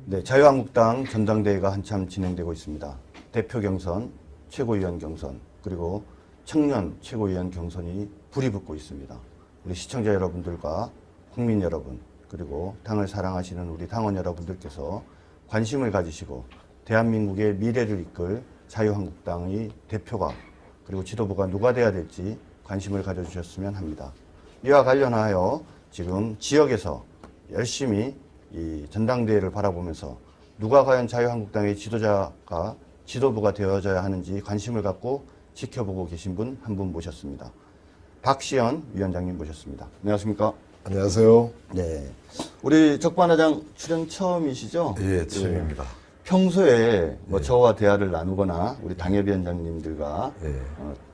네, 자유한국당 전당대회가 한참 진행되고 있습니다. 대표 경선, 최고위원 경선, 그리고 청년 최고위원 경선이 불이 붙고 있습니다. 우리 시청자 여러분들과 국민 여러분, 그리고 당을 사랑하시는 우리 당원 여러분들께서 관심을 가지시고 대한민국의 미래를 이끌 자유한국당의 대표가 그리고 지도부가 누가 돼야 될지 관심을 가져주셨으면 합니다. 이와 관련하여 지금 지역에서 열심히 이 전당대회를 바라보면서 누가 과연 자유한국당의 지도부가 되어져야 하는지 관심을 갖고 지켜보고 계신 분 한 분 모셨습니다. 박시연 위원장님 모셨습니다. 안녕하십니까? 안녕하세요. 네. 우리 적반하장 출연 처음이시죠? 예, 처음입니다. 평소에 뭐 저와 대화를 나누거나 우리 당협위원장님들과 예.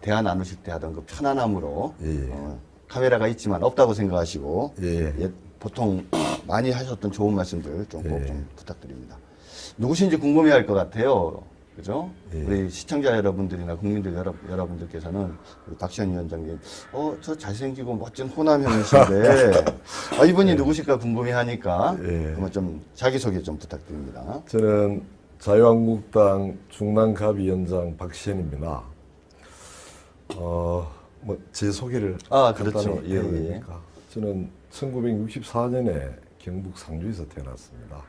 대화 나누실 때 하던 그 편안함으로 예. 카메라가 있지만 없다고 생각하시고 예. 보통 많이 하셨던 좋은 말씀들 좀 꼭 예. 좀 부탁드립니다. 누구신지 궁금해할 것 같아요. 그죠? 예. 우리 시청자 여러분들이나 국민들 여러분들께서는 우리 박시현 위원장님, 저 잘생기고 멋진 호남 형이신데, 이분이 누구실까 궁금해하니까 예. 한번 좀 자기소개 좀 부탁드립니다. 저는 자유한국당 중남갑위원장 박시현입니다. 제 소개를 그렇죠. 간단히 해야 예. 되니까. 저는 1964년에 경북 상주에서 태어났습니다.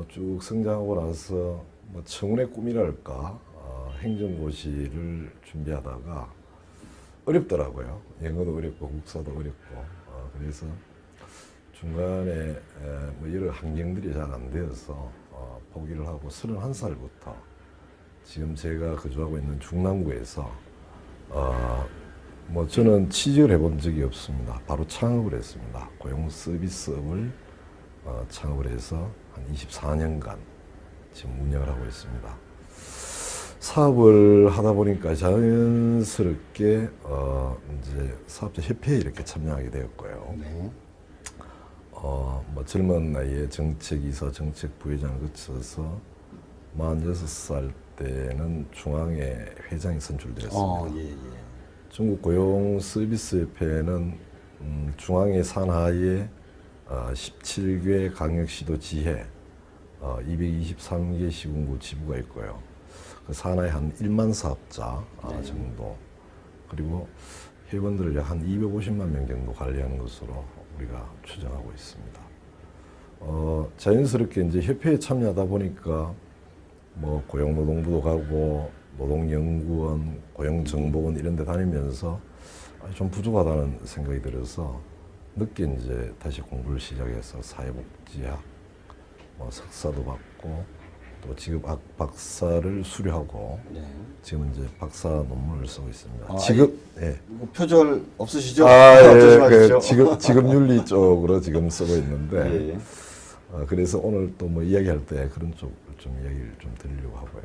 쭉 성장하고 나서 청운의 꿈이랄까 행정고시를 준비하다가 어렵더라고요. 영어도 어렵고 국사도 어렵고 그래서 중간에 여러 환경들이 잘 안 되어서 포기를 하고 31살부터 지금 제가 거주하고 있는 중남구에서 저는 취직을 해본 적이 없습니다. 바로 창업을 했습니다. 고용 서비스업을 창업을 해서 한 24년간 지금 운영을 하고 있습니다. 사업을 하다 보니까 자연스럽게 이제 사업자 협회에 이렇게 참여하게 되었고요. 네. 젊은 나이에 정책이사, 정책부회장을 거쳐서 46살 때는 중앙회 회장이 선출되었습니다. 예. 중국 고용 서비스 협회는 중앙회 산하에 17개 강역시도 지회, 223개 시군구 지부가 있고요. 그 산하에 한 1만 사업자 정도, 그리고 회원들을 약 한 250만 명 정도 관리하는 것으로 우리가 추정하고 있습니다. 자연스럽게 이제 협회에 참여하다 보니까 고용노동부도 가고 노동연구원, 고용정보원 이런 데 다니면서 좀 부족하다는 생각이 들어서 늦게 이제 다시 공부를 시작해서 사회복지학, 석사도 받고 또 지금 박사를 수료하고 지금 이제 박사 논문을 쓰고 있습니다. 예. 표절 없으시죠? 조심하십시오. 지금 윤리 쪽으로 지금 쓰고 있는데 예. 그래서 오늘 또 이야기할 때 그런 쪽을 좀 이야기를 좀 드리려고 하고요.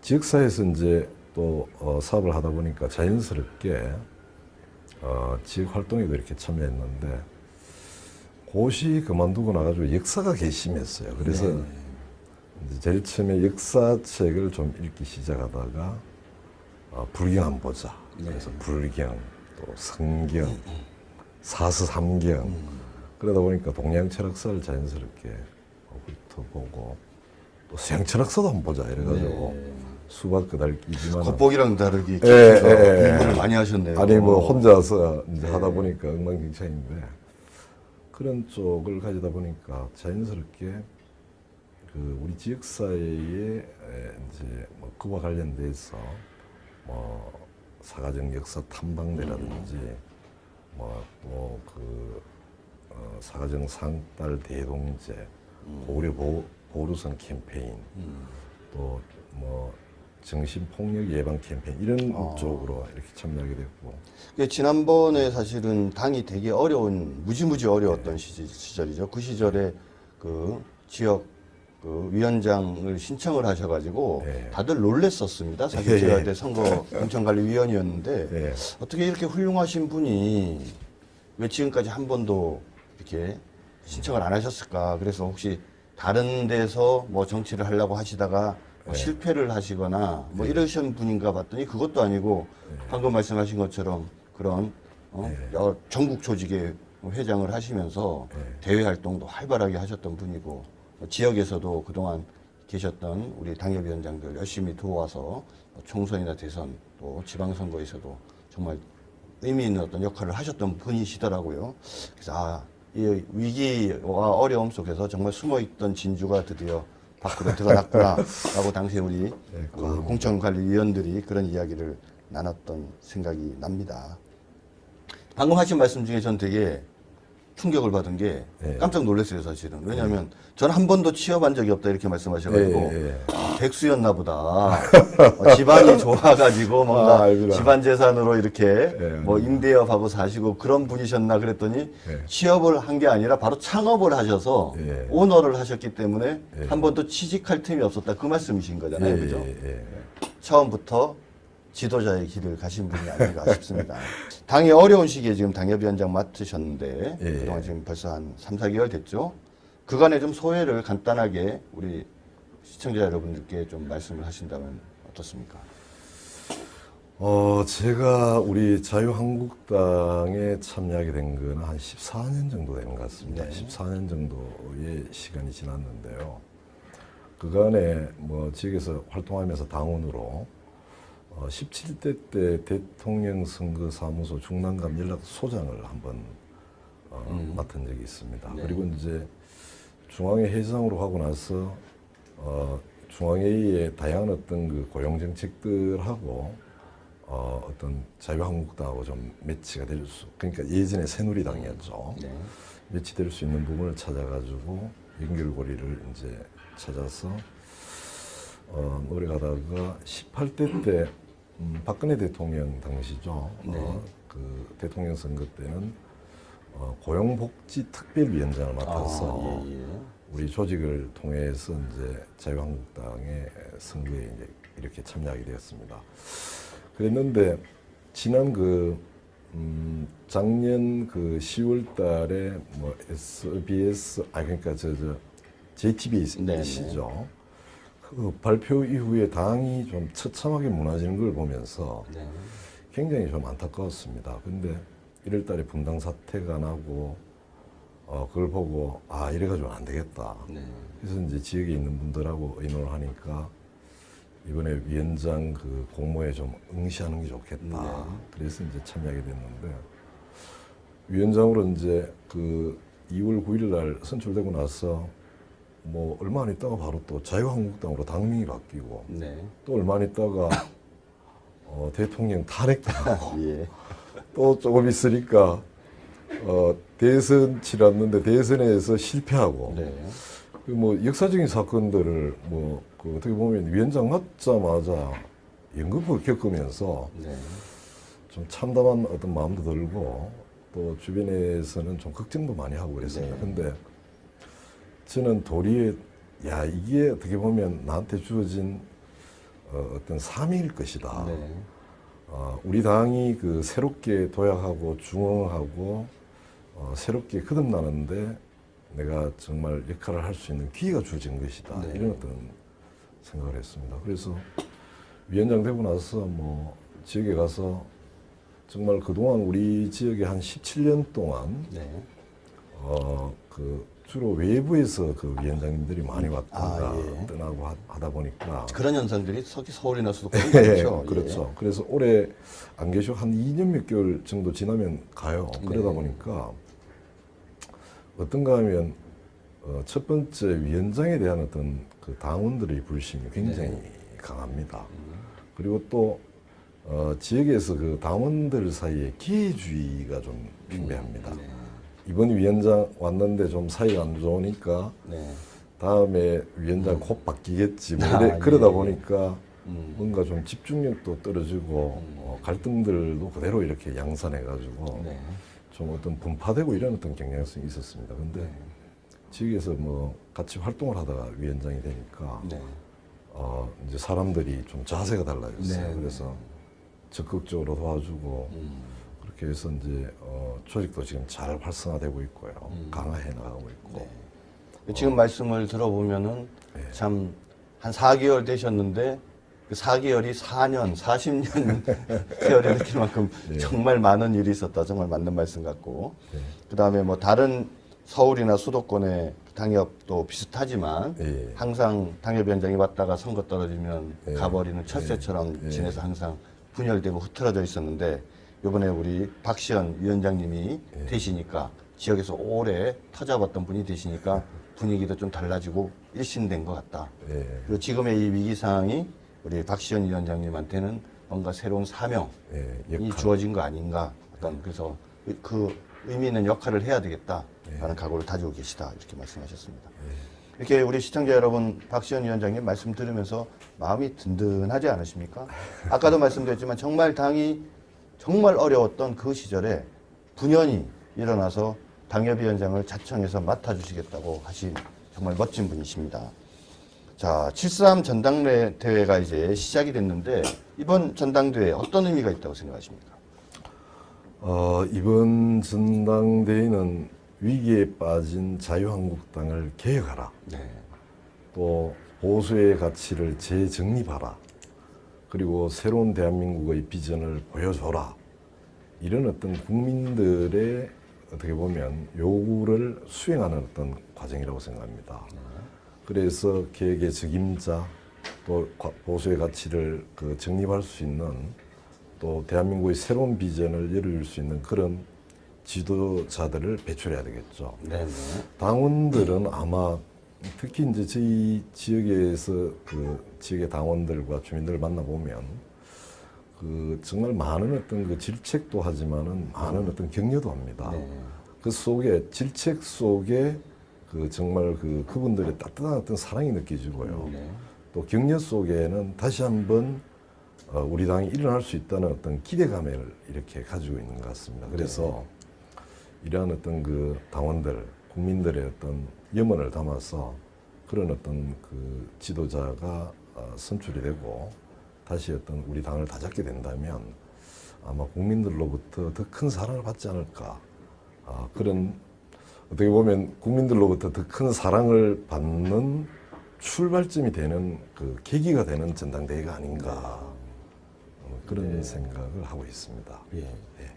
지역사회에서 이제 또 사업을 하다 보니까 자연스럽게 지역 활동에도 이렇게 참여했는데 고시 그만두고 나가지고 역사가 괘씸했어요. 그래서 이제 제일 처음에 역사책을 좀 읽기 시작하다가 불경 한번 보자. 그래서 불경, 또 성경, 사서삼경 그러다 보니까 동양 철학사를 자연스럽게 훑어보고 또 서양 철학사도 한번 보자 이래가지고 수박 끄달기지만 겉보기랑 다르게 공부를 많이 하셨네요. 아니 혼자서 이제 하다 보니까 엉망진창인데 그런 쪽을 가지다 보니까 자연스럽게 우리 지역사회에 이제 그와 관련돼서 사가정 역사 탐방대라든지 또 사가정 상달 대동제, 고려 보루선 캠페인, 또 정신폭력 예방 캠페인 이런 쪽으로 이렇게 참여하게 됐고. 지난번에 사실은 당이 되게 무지무지 어려웠던 시절이죠. 그 시절에 그 지역 위원장을 신청을 하셔가지고 다들 놀랬었습니다. 사실 제가 그때 선거 공천관리위원이었는데 어떻게 이렇게 훌륭하신 분이 왜 지금까지 한 번도 이렇게 신청을 안 하셨을까. 그래서 혹시 다른 데서 정치를 하려고 하시다가 실패를 하시거나 이러신 분인가 봤더니 그것도 아니고 방금 말씀하신 것처럼 그런 전국 조직의 회장을 하시면서 네. 대외 활동도 활발하게 하셨던 분이고 지역에서도 그동안 계셨던 우리 당협위원장들 열심히 도와서 총선이나 대선 또 지방선거에서도 정말 의미 있는 어떤 역할을 하셨던 분이시더라고요. 그래서 이 위기와 어려움 속에서 정말 숨어있던 진주가 드디어 밖으로 드러났구나라고 당시에 우리 그 공천관리위원들이 그런 이야기를 나눴던 생각이 납니다. 방금 하신 말씀 중에 전 되게 충격을 받은 게 예. 깜짝 놀랐어요, 사실은. 왜냐하면 저는 한 번도 취업한 적이 없다 이렇게 말씀하셔가지고 예. 백수였나 보다. 집안이 좋아가지고 뭔가 알겠다. 집안 재산으로 이렇게 예. 뭐 임대업하고 사시고 그런 분이셨나 그랬더니 예. 취업을 한 게 아니라 바로 창업을 하셔서 예. 오너를 하셨기 때문에 예. 한 번도 취직할 틈이 없었다 그 말씀이신 거잖아요, 그죠? 예. 처음부터 지도자의 길을 가신 분이 아닌가 싶습니다. 당이 어려운 시기에 지금 당협위원장 맡으셨는데 예. 그동안 지금 벌써 한 3, 4개월 됐죠. 그간의 좀 소회를 간단하게 우리 시청자 여러분들께 좀 말씀을 하신다면 어떻습니까? 제가 우리 자유한국당에 참여하게 된 거는 한 14년 정도 되는 것 같습니다. 네. 14년 정도의 시간이 지났는데요. 그간에 뭐 지역에서 활동하면서 당원으로 17대 때 대통령 선거 사무소 중남감 연락소장을 한번 맡은 적이 있습니다. 네. 그리고 이제 중앙회 회장으로 하고 나서 중앙회의에 다양한 어떤 그 고용 정책들하고 어떤 자유한국당하고 좀 매치가 될 수, 그러니까 예전에 새누리당이었죠. 네. 매치될 수 있는 부분을 찾아가지고 연결고리를 이제 찾아서 노력하다가 18대 때 박근혜 대통령 당시죠. 네. 그 대통령 선거 때는 고용복지특별위원장을 맡아서 예. 우리 조직을 통해서 이제 자유한국당의 선거에 이제 이렇게 참여하게 되었습니다. 그랬는데 지난 작년 10월달에 뭐 SBS 그러니까 JTBC죠. 그 발표 이후에 당이 좀 처참하게 무너지는 걸 보면서 네. 굉장히 좀 안타까웠습니다. 근데 1월달에 분당 사태가 나고 그걸 보고 이래가지고 안 되겠다. 네. 그래서 이제 지역에 있는 분들하고 의논을 하니까 이번에 위원장 그 공모에 좀 응시하는 게 좋겠다. 네. 그래서 이제 참여하게 됐는데 위원장으로 이제 그 2월 9일 날 선출되고 나서 뭐 얼마 안 있다가 바로 또 자유한국당으로 당명이 바뀌고 네. 또 얼마 안 있다가 대통령 탄핵당하고 예. 또 조금 있으니까 대선 치렀는데 대선에서 실패하고 네. 뭐 역사적인 사건들을 그 어떻게 보면 위원장 맡자마자 연극을 겪으면서 네. 좀 참담한 어떤 마음도 들고 또 주변에서는 좀 걱정도 많이 하고 그랬습니다. 네. 근데 저는 도리에 이게 어떻게 보면 나한테 주어진 어떤 사명일 것이다. 네. 우리 당이 그 새롭게 도약하고 중흥하고 새롭게 거듭나는데 내가 정말 역할을 할 수 있는 기회가 주어진 것이다. 네. 이런 어떤 생각을 했습니다. 그래서 위원장 되고 나서 뭐 지역에 가서 정말 그동안 우리 지역에 한 17년 동안 네. 그 주로 외부에서 그 위원장님들이 많이 왔다가 예. 떠나고 하다 보니까 그런 현상들이 서울이나 수도권 예, 그렇죠. 그렇죠. 그래서 올해 안 계시고 한 2년 몇 개월 정도 지나면 가요. 그러다 네. 보니까 어떤가 하면 첫 번째 위원장에 대한 어떤 그 당원들의 불신이 굉장히 강합니다. 그리고 또 지역에서 그 당원들 사이에 기회주의가 좀 팽배합니다. 네. 이번 위원장 왔는데 좀 사이가 안 좋으니까 네. 다음에 위원장 곧 바뀌겠지. 뭐 아, 그러다 예. 보니까 뭔가 좀 집중력도 떨어지고 갈등들도 그대로 이렇게 양산해가지고 네. 좀 어떤 분파되고 이런 어떤 경향성이 있었습니다. 근데 지역에서 뭐 같이 활동을 하다가 위원장이 되니까 네. 이제 사람들이 좀 자세가 달라졌어요. 네, 그래서 적극적으로 도와주고 그렇게 해서 이제 조직도 지금 잘 활성화되고 있고요. 강화해 나가고 있고. 네. 지금 말씀을 들어보면은 네. 참 한 4개월 되셨는데 그 4개월이 4년, 40년 세월이 느낄 만큼 네. 정말 많은 일이 있었다. 정말 맞는 말씀 같고. 네. 그 다음에 뭐 다른 서울이나 수도권의 당협도 비슷하지만 예. 항상 당협위원장이 왔다가 선거 떨어지면 예. 가버리는 철새처럼 예. 지내서 항상 분열되고 흐트러져 있었는데 이번에 우리 박시연 위원장님이 예. 되시니까 지역에서 오래 터잡았던 분이 되시니까 분위기도 좀 달라지고 일신된 것 같다. 예. 그리고 지금의 이 위기 상황이 우리 박시연 위원장님한테는 뭔가 새로운 사명이 예. 주어진 거 아닌가. 어떤 그래서 그 의미 있는 역할을 해야 되겠다라는 예. 각오를 가지고 계시다 이렇게 말씀하셨습니다. 이렇게 우리 시청자 여러분 박시연 위원장님 말씀 들으면서 마음이 든든하지 않으십니까? 아까도 말씀드렸지만 정말 당이 정말 어려웠던 그 시절에 분연히 일어나서 당협위원장을 자청해서 맡아주시겠다고 하신 정말 멋진 분이십니다. 자, 7.3 전당대회가 이제 시작이 됐는데 이번 전당대회 어떤 의미가 있다고 생각하십니까? 이번 전당대회는 위기에 빠진 자유한국당을 개혁하라. 네. 또 보수의 가치를 재정립하라. 그리고 새로운 대한민국의 비전을 보여줘라. 이런 어떤 국민들의 어떻게 보면 요구를 수행하는 어떤 과정이라고 생각합니다. 그래서 개혁의 적임자, 또 보수의 가치를 정립할 수 있는 또 대한민국의 새로운 비전을 열어줄 수 있는 그런 지도자들을 배출해야 되겠죠. 네. 당원들은 아마 특히 이제 저희 지역에서 그 지역의 당원들과 주민들을 만나보면 정말 많은 어떤 그 질책도 하지만은 많은 어떤 격려도 합니다. 네. 그 속에 질책 속에 정말 그분들의 따뜻한 어떤 사랑이 느껴지고요. 네. 또 격려 속에는 다시 한번 우리 당이 일어날 수 있다는 어떤 기대감을 이렇게 가지고 있는 것 같습니다. 그래서 이러한 어떤 그 당원들, 국민들의 어떤 염원을 담아서 그런 어떤 그 지도자가 선출이 되고 다시 어떤 우리 당을 다잡게 된다면 아마 국민들로부터 더 큰 사랑을 받지 않을까. 그런 어떻게 보면 국민들로부터 더 큰 사랑을 받는 출발점이 되는 그 계기가 되는 전당대회가 아닌가. 그런 생각을 하고 있습니다. 예.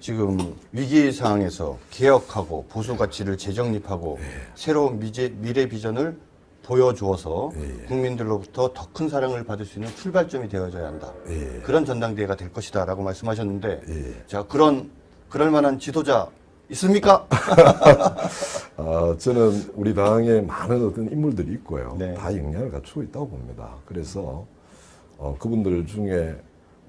지금 위기 상황에서 개혁하고 보수 가치를 재정립하고 새로운 미래 비전을 보여주어서 국민들로부터 더 큰 사랑을 받을 수 있는 출발점이 되어져야 한다. 그런 전당대회가 될 것이다라고 말씀하셨는데, 자 그럴 만한 지도자 있습니까? 저는 우리 당에 많은 어떤 인물들이 있고요. 네. 다 역량을 갖추고 있다고 봅니다. 그래서 그분들 중에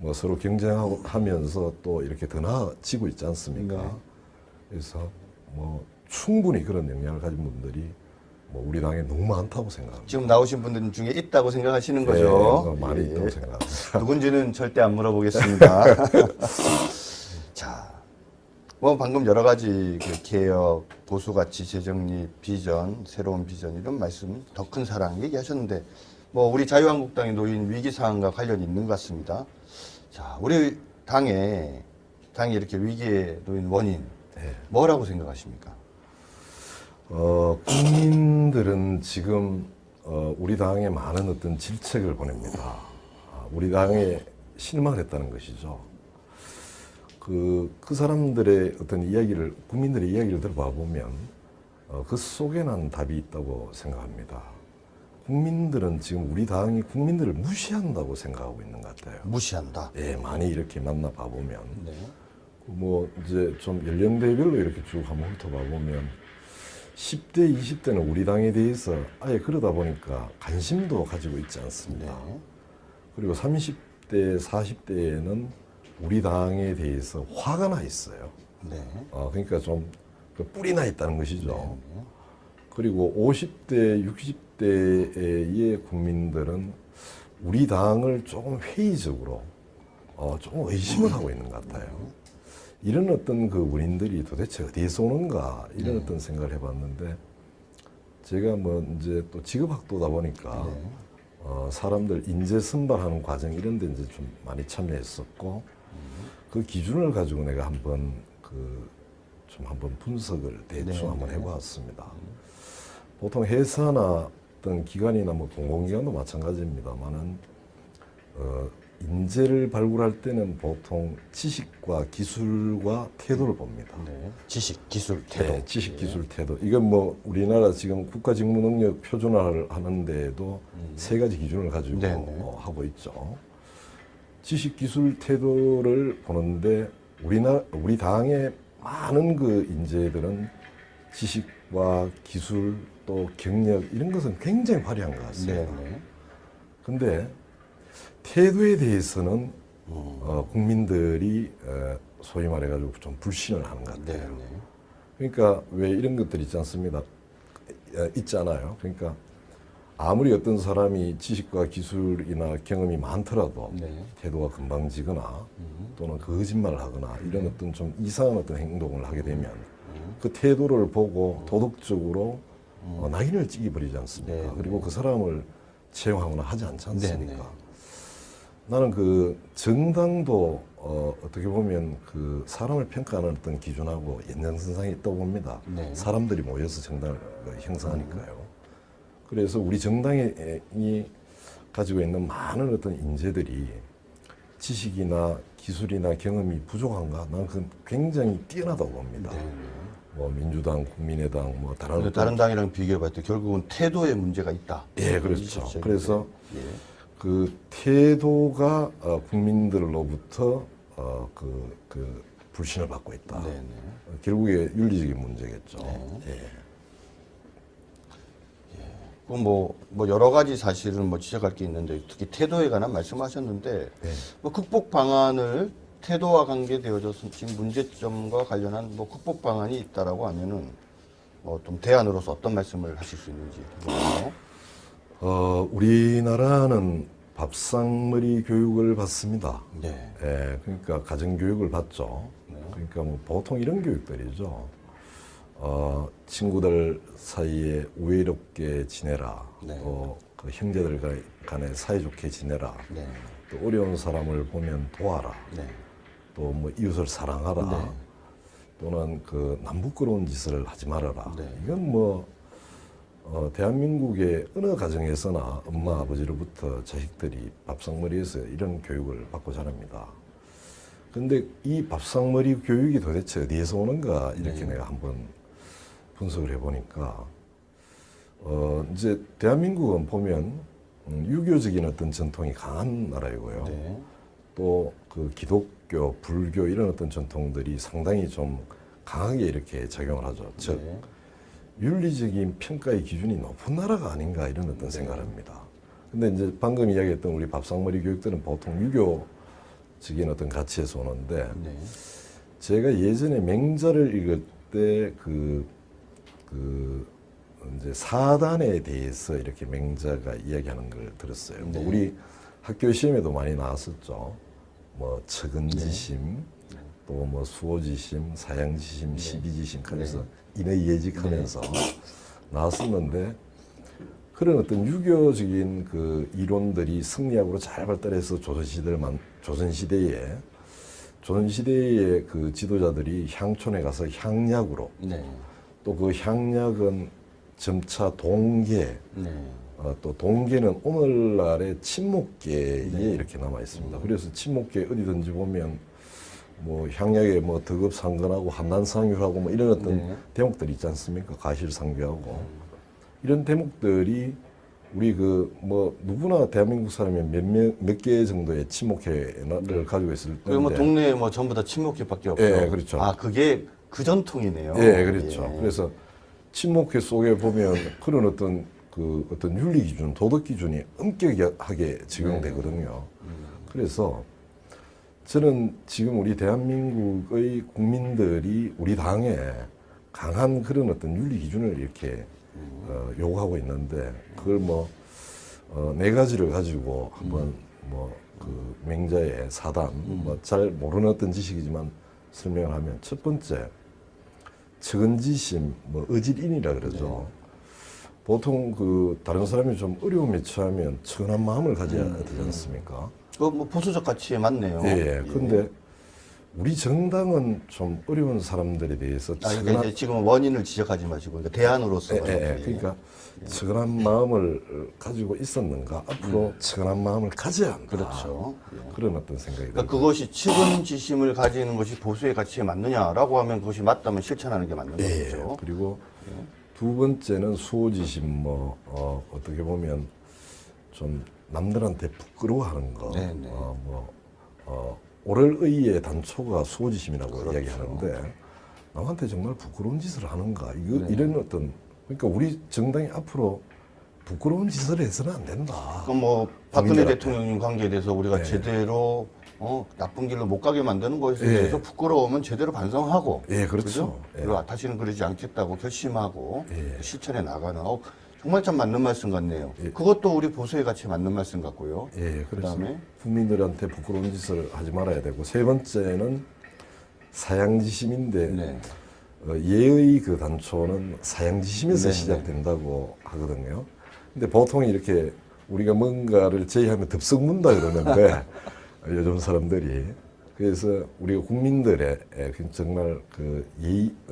뭐 서로 경쟁하면서 또 이렇게 더 나아지고 있지 않습니까? 네. 그래서 뭐 충분히 그런 역량을 가진 분들이 뭐 우리 당에 너무 많다고 생각합니다. 지금 나오신 분들 중에 있다고 생각하시는 네, 거죠? 많이 예. 있다고 생각합니다. 누군지는 절대 안 물어보겠습니다. 자, 뭐 방금 여러 가지 그 개혁, 보수 가치 재정립, 비전, 새로운 비전 이런 말씀, 더 큰 사랑 얘기하셨는데 뭐 우리 자유한국당이 놓인 위기 상황과 관련이 있는 것 같습니다. 자, 우리 당이 이렇게 위기에 놓인 원인 뭐라고 생각하십니까? 국민들은 지금 우리 당에 많은 어떤 질책을 보냅니다. 우리 당에 실망을 했다는 것이죠. 그 사람들의 어떤 이야기를, 국민들의 이야기를 들어봐 보면 그 속에는 답이 있다고 생각합니다. 국민들은 지금 우리 당이 국민들을 무시한다고 생각하고 있는 것 같아요. 무시한다. 예, 많이 이렇게 만나봐 보면. 네. 뭐 이제 좀 연령대별로 이렇게 쭉 한번 훑어봐 보면 10대, 20대는 우리 당에 대해서 아예 그러다 보니까 관심도 가지고 있지 않습니다. 네. 그리고 30대, 40대에는 우리 당에 대해서 화가 나 있어요. 네. 그러니까 좀 뿔이 나 있다는 것이죠. 네. 그리고 50대, 60대의 국민들은 우리 당을 조금 회의적으로 조금 의심을 하고 있는 것 같아요. 이런 어떤 그 원인들이 도대체 어디에서 오는가 이런 어떤 생각을 해봤는데 제가 뭐 이제 또 직업학도다 보니까 사람들 인재 선발하는 과정 이런 데 이제 좀 많이 참여했었고 그 기준을 가지고 내가 한번 좀 한번 분석을 대충 한번 해보았습니다. 보통 회사나 어떤 기관이나 뭐 공공기관도 마찬가지입니다만은 인재를 발굴할 때는 보통 지식과 기술과 태도를 봅니다. 네. 지식, 기술, 태도. 네, 지식, 기술, 태도. 이건 뭐 우리나라 지금 국가직무능력 표준화를 하는데도 세 가지 기준을 가지고 네네. 하고 있죠. 지식, 기술, 태도를 보는데 우리 당의 많은 그 인재들은 지식과 기술 또 경력 이런 것은 굉장히 화려한 것 같습니다. 네. 근데 태도에 대해서는 국민들이 소위 말해가지고 좀 불신을 하는 것 네. 같아요. 네. 그러니까 왜 이런 것들이 있지 않습니다. 있잖아요. 그러니까 아무리 어떤 사람이 지식과 기술이나 경험이 많더라도 네. 태도가 건방지거나 또는 거짓말을 하거나 이런 어떤 좀 이상한 어떤 행동을 하게 되면 그 태도를 보고 도덕적으로 낙인을 찍어버리지 않습니까? 네. 그리고 그 사람을 채용하거나 하지 않지 않습니까? 네. 나는 그 정당도 어떻게 보면 그 사람을 평가하는 어떤 기준하고 연장선상에 있다고 봅니다. 네. 사람들이 모여서 정당을 형성하니까요. 그래서 우리 정당이 가지고 있는 많은 어떤 인재들이 지식이나 기술이나 경험이 부족한가? 나는 그건 굉장히 뛰어나다고 봅니다. 네. 뭐 민주당, 국민의당, 뭐 다른 근데 다른 당이랑 비교해봤을 때 결국은 태도에 문제가 있다. 예, 그렇죠. 이 그래서 예. 그 태도가 국민들로부터 그 불신을 받고 있다. 네. 네. 결국에 윤리적인 문제겠죠. 예. 그럼 뭐 여러 가지 사실은 뭐 지적할 게 있는데 특히 태도에 관한 말씀하셨는데 네. 뭐 극복 방안을 태도와 관계되어져서 지금 문제점과 관련한 뭐 극복 방안이 있다라고 하면은 좀 대안으로서 어떤 말씀을 하실 수 있는지 궁금해요. 우리나라는 밥상머리 교육을 받습니다. 네. 예, 그러니까 가정교육을 받죠. 그러니까 뭐 보통 이런 교육들이죠. 친구들 사이에 우애롭게 지내라. 네. 또 그 형제들 간에 사이좋게 지내라. 네. 또 어려운 사람을 보면 도와라. 네. 또 뭐 이웃을 사랑하라. 네. 또는 그 남부끄러운 짓을 하지 말아라. 네. 이건 뭐 대한민국의 어느 가정에서나 엄마 아버지로부터 자식들이 밥상머리에서 이런 교육을 받고 자랍니다. 근데 이 밥상머리 교육이 도대체 어디에서 오는가 이렇게 내가 한번 분석을 해보니까 이제 대한민국은 보면 유교적인 어떤 전통이 강한 나라이고요. 네. 또 그 기독교, 불교 이런 어떤 전통들이 상당히 좀 강하게 이렇게 작용을 하죠. 즉 네. 윤리적인 평가의 기준이 높은 나라가 아닌가 이런 어떤 생각을 합니다. 근데 이제 방금 이야기했던 우리 밥상머리 교육들은 보통 유교적인 어떤 가치에서 오는데 네. 제가 예전에 맹자를 읽을 때 이제 사단에 대해서 이렇게 맹자가 이야기하는 걸 들었어요. 네. 뭐 우리 학교 시험에도 많이 나왔었죠. 뭐 척은지심, 또 뭐 수호지심, 사양지심, 시비지심 하면서 인의예직하면서 나왔었는데 그런 어떤 유교적인 그 이론들이 승리학으로 잘 발달해서 조선시대의 그 지도자들이 향촌에 가서 향약으로 네. 또 그 향약은 점차 동계, 네. 또 동계는 오늘날의 친목계에 이렇게 남아 있습니다. 그래서 친목계 어디든지 보면 뭐 향약에 뭐 덕업상근하고 한난상유하고 뭐 이런 어떤 대목들이 있지 않습니까? 가실상교하고 이런 대목들이 우리 그 뭐 누구나 대한민국 사람이 몇 개 정도의 친목회를 가지고 있을 텐데. 그리고 뭐 동네에 뭐 전부 다 친목회밖에 없고. 예, 그렇죠. 아 그게 그 전통이네요. 예, 그렇죠. 예. 그래서 친목회 속에 보면 그런 어떤 윤리 기준, 도덕 기준이 엄격하게 적용되거든요. 그래서 저는 지금 우리 대한민국의 국민들이 우리 당에 강한 그런 어떤 윤리 기준을 이렇게 요구하고 있는데 그걸 네 가지를 가지고 한번 그 맹자의 사단 잘 모르는 어떤 지식이지만 설명을 하면 첫 번째 척은지심 어질인이라 그러죠. 보통 그 다른 사람이 좀 어려움에 처하면 천한 마음을 가져야 되지 않습니까? 그 뭐 보수적 가치에 맞네요. 예. 근데 우리 정당은 좀 어려운 사람들에 대해서 그러니까 이제 지금 원인을 지적하지 마시고 그러니까 대안으로서 그러니까 측은한 마음을 가지고 있었는가 앞으로 측은한 마음을 가져야 한다. 그렇죠. 그런 어떤 생각이 그러니까 들어요. 그것이 측은지심을 가지는 것이 보수의 가치에 맞느냐라고 하면 그것이 맞다면 실천하는 게 맞는 거죠. 그리고 두 번째는 수호지심 어떻게 보면 좀 남들한테 부끄러워하는 거. 네네. 오를 의의 단초가 수호지심이라고 그렇죠. 이야기하는데 남한테 정말 부끄러운 짓을 하는가 이런 어떤 그러니까 우리 정당이 앞으로 부끄러운 짓을 해서는 안 된다. 그럼 뭐 박근혜 국민들한테. 대통령님 관계에 대해서 우리가 네. 제대로 나쁜 길로 못 가게 만드는 것에 예. 대해서 부끄러우면 제대로 반성하고 예, 그렇죠. 그죠? 예. 그리고 다시는 그러지 않겠다고 결심하고 예. 실천해 나가는 정말 참 맞는 말씀 같네요. 예. 그것도 우리 보수의 가치에 맞는 말씀 같고요. 예, 그래서 그다음에 국민들한테 부끄러운 짓을 하지 말아야 되고 세 번째는 사양지심인데 네. 예의 그 단초는 사양지심에서 네, 시작된다고 하거든요. 근데 보통 이렇게 우리가 뭔가를 제의하면 덥석문다 그러는데 요즘 사람들이 그래서 우리가 국민들의 정말 그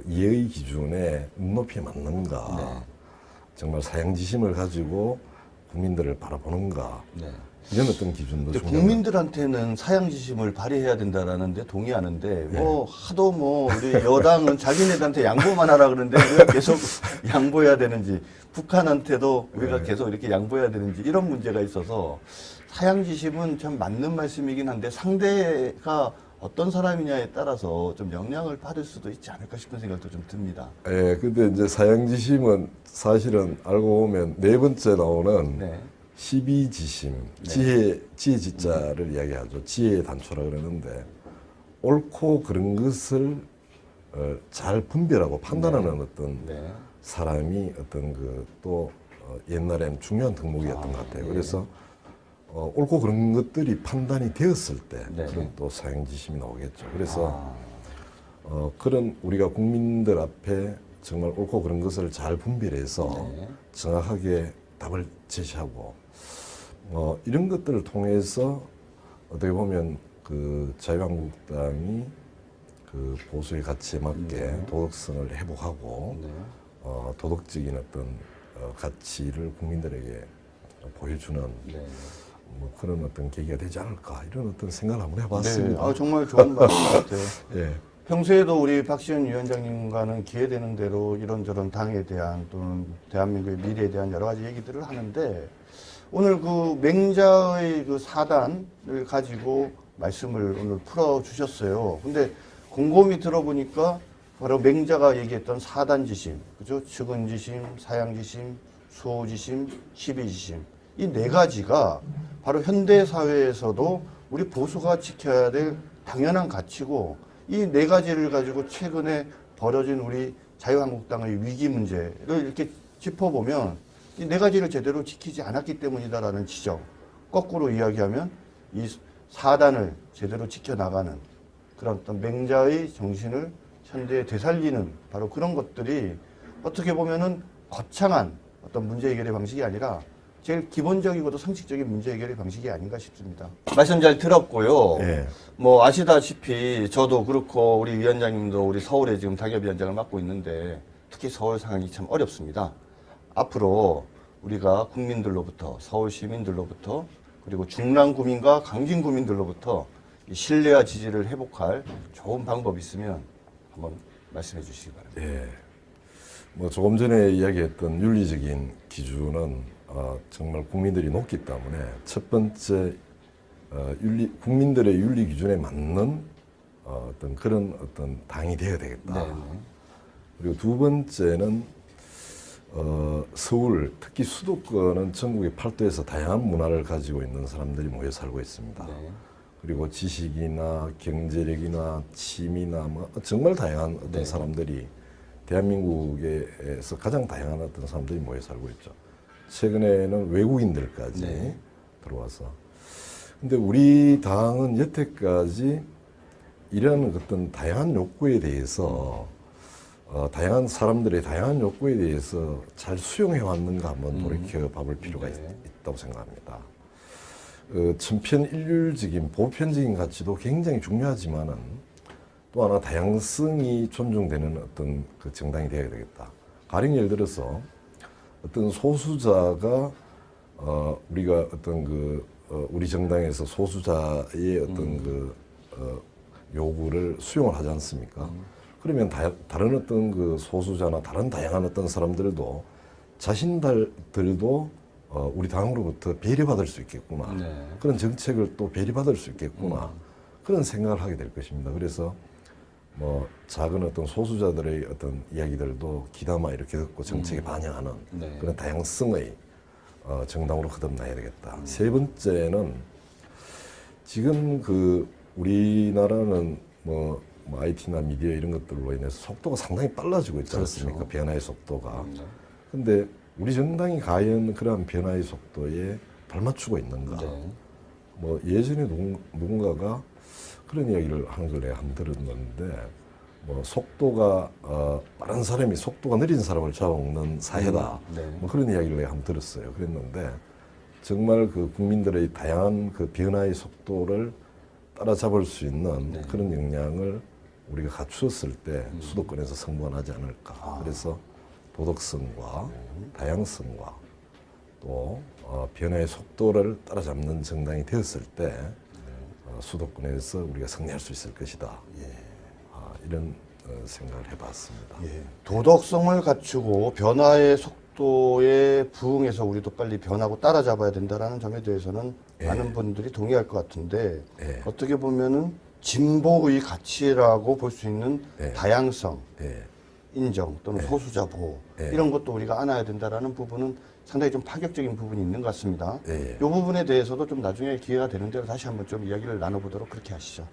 예의 기준에 눈높이에 맞는가 네. 정말 사양지심을 가지고 국민들을 바라보는가 네. 이런 어떤 기준도 근데 중요합니다. 국민들한테는 사양지심을 발휘해야 된다라는데 동의하는데 뭐 하도 뭐 우리 여당은 자기네들한테 양보만 하라 그러는데 왜 계속 양보해야 되는지 북한한테도 우리가 계속 이렇게 양보해야 되는지 이런 문제가 있어서 사양지심은 참 맞는 말씀이긴 한데 상대가 어떤 사람이냐에 따라서 좀 영향을 받을 수도 있지 않을까 싶은 생각도 좀 듭니다. 예, 근데 이제 사양지심은 사실은 알고 보면 네 번째 나오는 네. 시비지심, 지혜 지자를 이야기하죠. 지혜의 단초라 그러는데 옳고 그런 것을 잘 분별하고 판단하는 어떤 네. 사람이 어떤 또 옛날에는 중요한 덕목이었던 것 같아요. 예. 그래서 옳고 그런 것들이 판단이 되었을 때 네. 그런 또 사양지심이 나오겠죠. 그래서 그런 우리가 국민들 앞에 정말 옳고 그런 것을 잘 분별해서 네. 정확하게 답을 제시하고 이런 것들을 통해서 어떻게 보면 그 자유한국당이 그 보수의 가치에 맞게 도덕성을 회복하고 네. 도덕적인 어떤 가치를 국민들에게 보여주는 네. 뭐 그런 어떤 계기가 되지 않을까 이런 어떤 생각을 한번 해봤습니다. 네. 정말 좋은 말씀 같아요. 예. 평소에도 우리 박시현 위원장님과는 기회되는 대로 이런저런 당에 대한 또는 대한민국의 미래에 대한 여러 가지 얘기들을 하는데 오늘 그 맹자의 그 사단을 가지고 말씀을 오늘 풀어주셨어요. 근데 곰곰이 들어보니까 바로 맹자가 얘기했던 사단지심, 그죠? 측은지심, 사양지심, 수호지심, 시비지심. 이 네 가지가 바로 현대사회에서도 우리 보수가 지켜야 될 당연한 가치고 이 네 가지를 가지고 최근에 벌어진 우리 자유한국당의 위기 문제를 이렇게 짚어보면 이 네 가지를 제대로 지키지 않았기 때문이다라는 지적. 거꾸로 이야기하면 이 사단을 제대로 지켜나가는 그런 어떤 맹자의 정신을 현대에 되살리는 바로 그런 것들이 어떻게 보면은 거창한 어떤 문제 해결의 방식이 아니라 제일 기본적이고도 상식적인 문제 해결의 방식이 아닌가 싶습니다. 말씀 잘 들었고요. 예. 뭐 아시다시피 저도 그렇고 우리 위원장님도 우리 서울에 지금 당협위원장을 맡고 있는데 특히 서울 상황이 참 어렵습니다. 앞으로 우리가 국민들로부터 서울 시민들로부터 그리고 중랑 구민과 강진 구민들로부터 이 신뢰와 지지를 회복할 좋은 방법이 있으면 한번 말씀해 주시기 바랍니다. 예. 뭐 조금 전에 이야기했던 윤리적인 기준은 정말 국민들이 높기 때문에 첫 번째 국민들의 윤리 기준에 맞는 어떤 그런 어떤 당이 되어야 되겠다. 네. 그리고 두 번째는 서울 특히 수도권은 전국의 팔도에서 다양한 문화를 가지고 있는 사람들이 모여 살고 있습니다. 네. 그리고 지식이나 경제력이나 취미나 뭐 정말 다양한 어떤 네. 사람들이 대한민국에서 가장 다양한 어떤 사람들이 모여 살고 있죠. 최근에는 외국인들까지 네. 들어와서. 근데 우리 당은 여태까지 이런 어떤 다양한 욕구에 대해서 다양한 사람들의 다양한 욕구에 대해서 잘 수용해 왔는가 한번 돌이켜 봐볼 필요가 네. 있다고 생각합니다. 천편일률적인 보편적인 가치도 굉장히 중요하지만은 또 하나 다양성이 존중되는 어떤 그 정당이 되어야 되겠다. 가령 예를 들어서 어떤 소수자가 우리가 어떤 우리 정당에서 소수자의 어떤 요구를 수용을 하지 않습니까? 그러면 다른 어떤 소수자나 다른 다양한 어떤 사람들도 자신들도 우리 당으로부터 배려받을 수 있겠구나. 네. 그런 정책을 또 배려받을 수 있겠구나. 그런 생각을 하게 될 것입니다. 그래서 뭐 작은 어떤 소수자들의 어떤 이야기들도 귀담아 이렇게 듣고 정책에 반영하는 네. 그런 다양성의 정당으로 거듭나야 되겠다. 세 번째는 지금 우리나라는 뭐 IT나 미디어 이런 것들로 인해서 속도가 상당히 빨라지고 있지 않습니까? 그렇죠. 변화의 속도가. 근데 우리 정당이 과연 그러한 변화의 속도에 발맞추고 있는가? 네. 뭐 예전에 누군가가 그런 이야기를 하는 걸 내가 한번 들었는데 뭐 속도가 빠른 사람이 속도가 느린 사람을 잡아먹는 사회다. 네. 뭐 그런 이야기를 내가 한번 들었어요. 그랬는데 정말 국민들의 다양한 변화의 속도를 따라잡을 수 있는 네. 그런 역량을 우리가 갖추었을 때 수도권에서 승부가 나지 않을까. 그래서 도덕성과 다양성과 또 변화의 속도를 따라잡는 정당이 되었을 때 수도권에서 우리가 승리할 수 있을 것이다. 이런 생각을 해봤습니다. 예. 도덕성을 갖추고 변화의 속도에 부응해서 우리도 빨리 변하고 따라잡아야 된다는 점에 대해서는 많은 분들이 동의할 것 같은데 어떻게 보면은 진보의 가치라고 볼 수 있는 다양성, 인정 또는 소수자 보호 이런 것도 우리가 안아야 된다라는 부분은 상당히 좀 파격적인 부분이 있는 것 같습니다. 이 부분에 대해서도 좀 나중에 기회가 되는 대로 다시 한번 좀 이야기를 나눠보도록 그렇게 하시죠.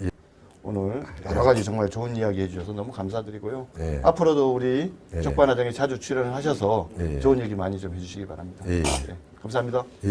오늘 여러 가지 정말 좋은 이야기 해주셔서 너무 감사드리고요. 앞으로도 우리 적반하장에 자주 출연을 하셔서 좋은 얘기 많이 좀 해주시기 바랍니다. 감사합니다. 예.